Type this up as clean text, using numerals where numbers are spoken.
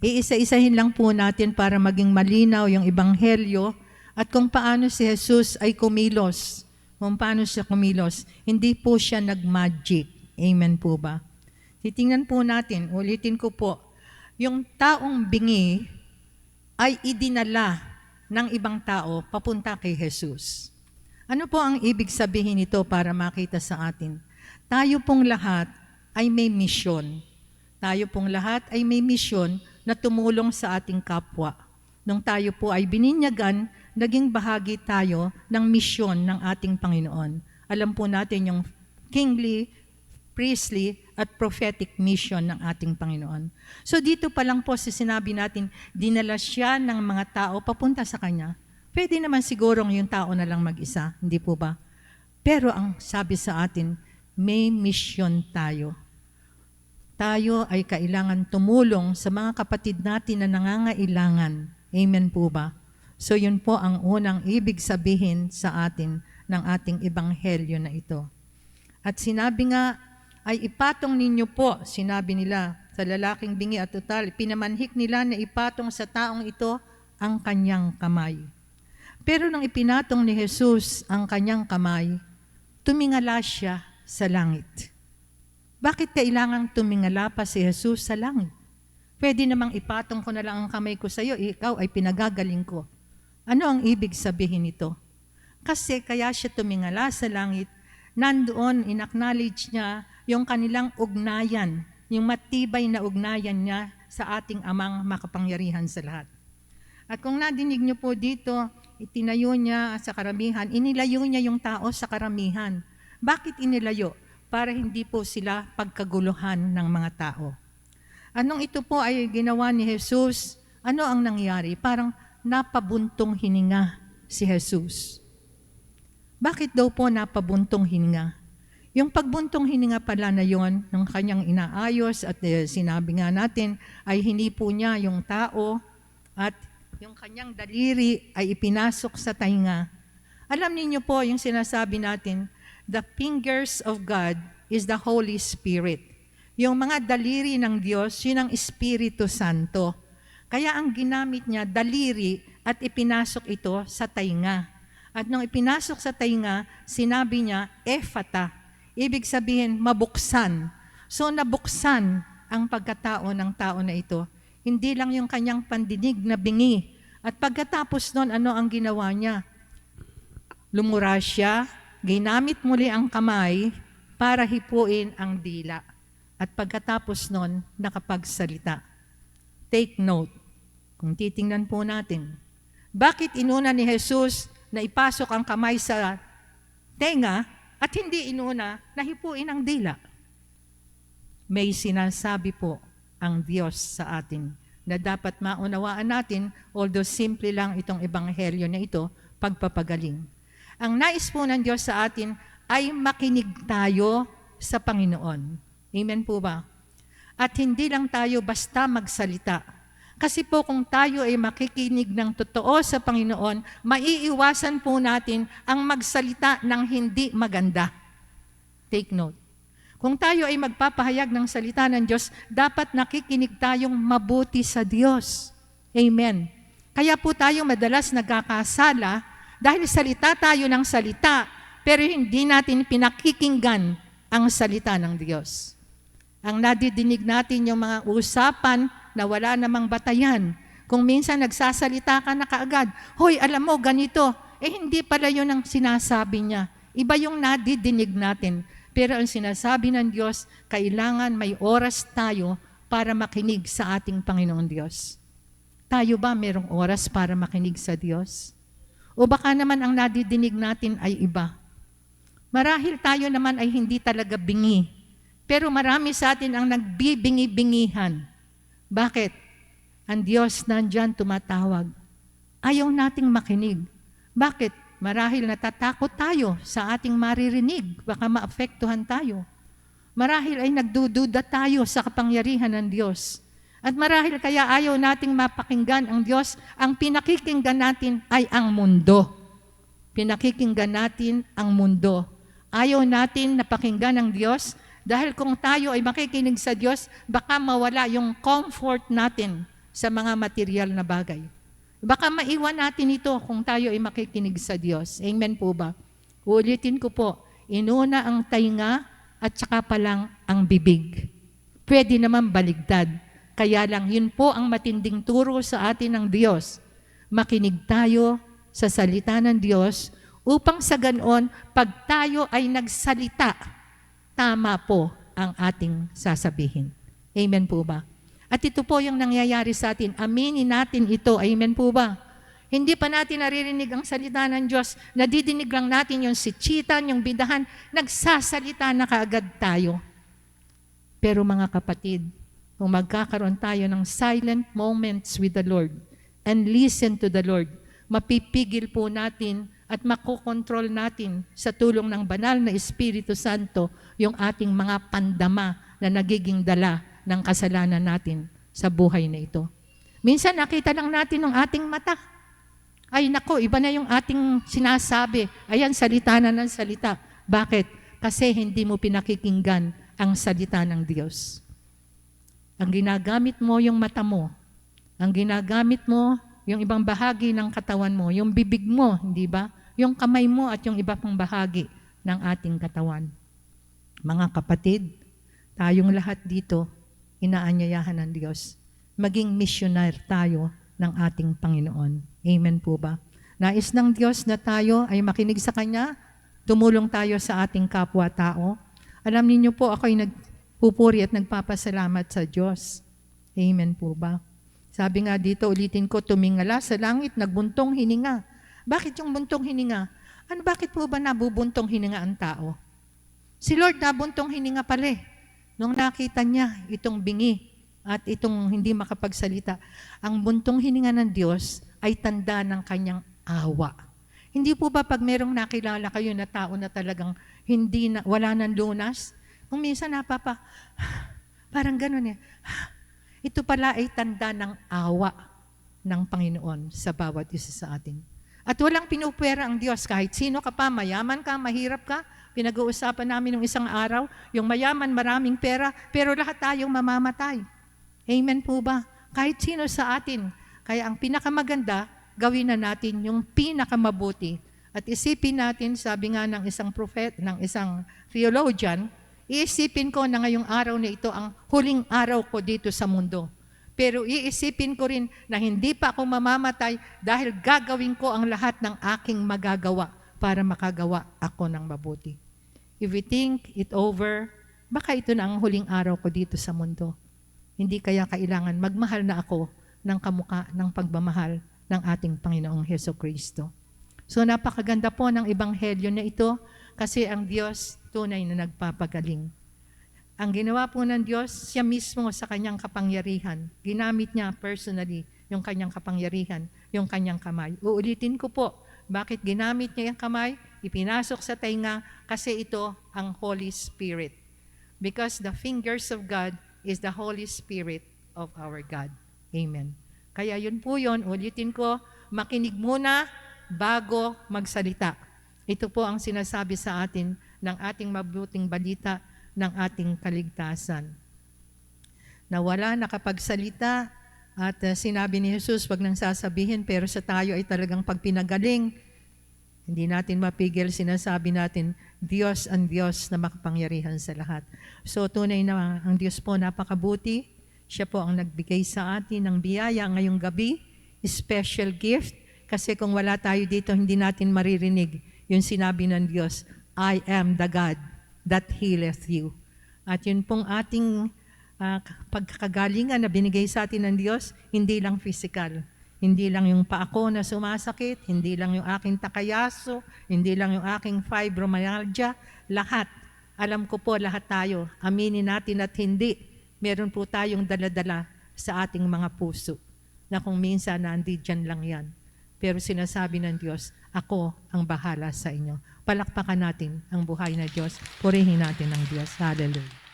Iisa-isahin lang po natin para maging malinaw yung ebanghelyo at kung paano si Jesus ay kumilos. Kung paano siya kumilos. Hindi po siya nag-magic. Amen po ba? Titingnan po natin, ulitin ko po, yung taong bingi ay idinala ng ibang tao papunta kay Jesus. Ano po ang ibig sabihin nito para makita sa atin? Tayo pong lahat ay may misyon. Tayo pong lahat ay may misyon na tumulong sa ating kapwa. Nung tayo po ay bininyagan, naging bahagi tayo ng misyon ng ating Panginoon. Alam po natin yung kingly, priestly, at prophetic mission ng ating Panginoon. So dito pa lang po sinabi natin, dinala siya ng mga tao papunta sa Kanya. Pwede naman sigurong yung tao na lang mag-isa, hindi po ba? Pero ang sabi sa atin, may mission tayo. Tayo ay kailangan tumulong sa mga kapatid natin na nangangailangan. Amen po ba? So yun po ang unang ibig sabihin sa atin ng ating ebanghelyo na ito. At sinabi nga, ay ipatong ninyo po, sinabi nila sa lalaking bingi at tutal, pinamanhik nila na ipatong sa taong ito ang kanyang kamay. Pero nang ipinatong ni Jesus ang kanyang kamay, tumingala siya sa langit. Bakit kailangang tumingala pa si Jesus sa langit? Pwede namang ipatong ko na lang ang kamay ko sa iyo, ikaw ay pinagagaling ko. Ano ang ibig sabihin nito? Kasi kaya siya tumingala sa langit, nandoon in-acknowledge niya yung kanilang ugnayan, yung matibay na ugnayan niya sa ating amang makapangyarihan sa lahat. At kung nadinig niyo po dito, itinayo niya sa karamihan, inilayo niya yung tao sa karamihan. Bakit inilayo? Para hindi po sila pagkaguluhan ng mga tao. Anong ito po ay ginawa ni Jesus, ano ang nangyari? Parang napabuntong hininga si Jesus. Bakit daw po napabuntong hininga? Yung pagbuntong hininga pala na yon, ng kanyang inaayos at sinabi nga natin, ay hindi po niya yung tao at yung kanyang daliri ay ipinasok sa tainga. Alam niyo po yung sinasabi natin, the fingers of God is the Holy Spirit. Yung mga daliri ng Diyos, yun ang Espiritu Santo. Kaya ang ginamit niya, daliri, at ipinasok ito sa tainga. At nung ipinasok sa tainga, sinabi niya, ephata. Ibig sabihin, mabuksan. So nabuksan ang pagkatao ng tao na ito. Hindi lang yung kanyang pandinig na bingi. At pagkatapos nun, ano ang ginawa niya? Lumura siya, ginamit muli ang kamay para hipuin ang dila. At pagkatapos nun, nakapagsalita. Take note, kung titingnan po natin, bakit inuna ni Jesus na ipasok ang kamay sa tenga at hindi inuna na hipuin ang dila? May sinasabi po ang Diyos sa atin na dapat maunawaan natin, although simple lang itong ebanghelyo na ito, pagpapagaling. Ang nais po ng Diyos sa atin ay makinig tayo sa Panginoon. Amen po ba? At hindi lang tayo basta magsalita. Kasi po kung tayo ay makikinig ng totoo sa Panginoon, maiiwasan po natin ang magsalita ng hindi maganda. Take note. Kung tayo ay magpapahayag ng salita ng Diyos, dapat nakikinig tayong mabuti sa Diyos. Amen. Kaya po tayo madalas nagkakasala dahil salita tayo ng salita, pero hindi natin pinakikinggan ang salita ng Diyos. Ang nadidinig natin yung mga usapan na wala namang batayan. Kung minsan nagsasalita ka na kaagad, hoy, alam mo, ganito. Hindi pala yun ang sinasabi niya. Iba yung nadidinig natin. Pero ang sinasabi ng Diyos, kailangan may oras tayo para makinig sa ating Panginoon Diyos. Tayo ba merong oras para makinig sa Diyos? O baka naman ang nadidinig natin ay iba. Marahil tayo naman ay hindi talaga bingi. Pero marami sa atin ang nagbibingi-bingihan. Bakit? Ang Diyos nandyan tumatawag. Ayaw nating makinig. Bakit? Marahil natatakot tayo sa ating maririnig. Baka maapektuhan tayo. Marahil ay nagdududa tayo sa kapangyarihan ng Diyos. At marahil kaya ayaw nating mapakinggan ang Diyos, ang pinakikinggan natin ay ang mundo. Pinakikinggan natin ang mundo. Ayaw natin napakinggan ang Diyos dahil kung tayo ay makikinig sa Diyos, baka mawala yung comfort natin. sa mga material na bagay. Baka maiwan natin ito kung tayo ay makikinig sa Diyos. Amen po ba? Ulitin ko po, inuna ang tainga at saka pa lang ang bibig. Pwede naman baligtad. Kaya lang, yun po ang matinding turo sa atin ng Diyos. Makinig tayo sa salita ng Diyos upang sa ganoon, pag tayo ay nagsalita, tama po ang ating sasabihin. Amen po ba? At ito po yung nangyayari sa atin. Aminin natin ito. Amen po ba? Hindi pa natin naririnig ang salita ng Diyos. Nadidinig lang natin yung sitsitan, yung bidahan. Nagsasalita na kaagad tayo. Pero mga kapatid, kung magkakaroon tayo ng silent moments with the Lord and listen to the Lord, mapipigil po natin at makokontrol natin sa tulong ng banal na Espiritu Santo yung ating mga pandama na nagiging dala ng kasalanan natin sa buhay na ito. Minsan nakita lang natin ng ating mata. Ay nako, iba na yung ating sinasabi. Ayan, salita na ng salita. Bakit? Kasi hindi mo pinakikinggan ang salita ng Diyos. Ang ginagamit mo yung mata mo. Ang ginagamit mo yung ibang bahagi ng katawan mo. Yung bibig mo, hindi ba? Yung kamay mo at yung iba pang bahagi ng ating katawan. Mga kapatid, tayong lahat dito, inaanyayahan ng Diyos. Maging missioner tayo ng ating Panginoon. Amen po ba? Nais ng Diyos na tayo ay makinig sa Kanya, tumulong tayo sa ating kapwa-tao. Alam niyo po, ako ay nagpupuri at nagpapasalamat sa Diyos. Amen po ba? Sabi nga dito, ulitin ko, tumingala sa langit, nagbuntong hininga. Bakit yung buntong hininga? Bakit po ba nabubuntong hininga ang tao? Si Lord nabuntong hininga pala eh. Nung nakita niya itong bingi at itong hindi makapagsalita, ang buntong hininga ng Diyos ay tanda ng kanyang awa. Hindi po ba pag merong nakilala kayo na tao na talagang wala nang lunas, kung minsan parang ganun eh, ito pala ay tanda ng awa ng Panginoon sa bawat isa sa atin. At walang pinupwera ang Diyos kahit sino ka pa, mayaman ka, mahirap ka. Pinag-uusapan namin ng isang araw, yung mayaman, maraming pera, pero lahat tayong mamamatay. Amen po ba? Kahit sino sa atin. Kaya ang pinakamaganda, gawin na natin yung pinakamabuti. At isipin natin, sabi nga ng isang prophet, ng isang theologian, iisipin ko na ngayong araw na ito ang huling araw ko dito sa mundo. Pero iisipin ko rin na hindi pa ako mamamatay dahil gagawin ko ang lahat ng aking magagawa para makagawa ako ng mabuti. If we think it over, baka ito na ang huling araw ko dito sa mundo. Hindi kaya kailangan magmahal na ako ng kamukha ng pagmamahal ng ating Panginoong Hesukristo. So napakaganda po ng ebanghelyo na ito kasi ang Diyos tunay na nagpapagaling. Ang ginawa po ng Diyos, siya mismo sa kanyang kapangyarihan. Ginamit niya personally yung kanyang kapangyarihan, yung kanyang kamay. Uulitin ko po, bakit ginamit niya yung kamay? Ipinasok sa tainga kasi ito ang Holy Spirit. Because the fingers of God is the Holy Spirit of our God. Amen. Kaya yun po yun, ulitin ko, makinig muna bago magsalita. Ito po ang sinasabi sa atin ng ating mabuting balita ng ating kaligtasan. Na wala nakapagsalita at sinabi ni Jesus, wag nang sasabihin, pero sa tayo ay talagang pag pinagaling, hindi natin mapigil, sinasabi natin, Diyos ang Diyos na makapangyarihan sa lahat. So tunay na ang Diyos po napakabuti. Siya po ang nagbigay sa atin ng biyaya ngayong gabi, special gift, kasi kung wala tayo dito, hindi natin maririnig yung sinabi ng Diyos, I am the God that healeth you. At yun pong ating pagkakagalingan na binigay sa atin ng Diyos, hindi lang physical. Hindi lang yung paa ko na sumasakit, hindi lang yung aking takayaso, hindi lang yung aking fibromyalgia, lahat. Alam ko po lahat tayo, aminin natin at hindi, meron po tayong daladala sa ating mga puso na kung minsan nandiyan lang yan. Pero sinasabi ng Diyos, ako ang bahala sa inyo. Palakpakan natin ang buhay na Diyos. Purihin natin ang Diyos. Hallelujah.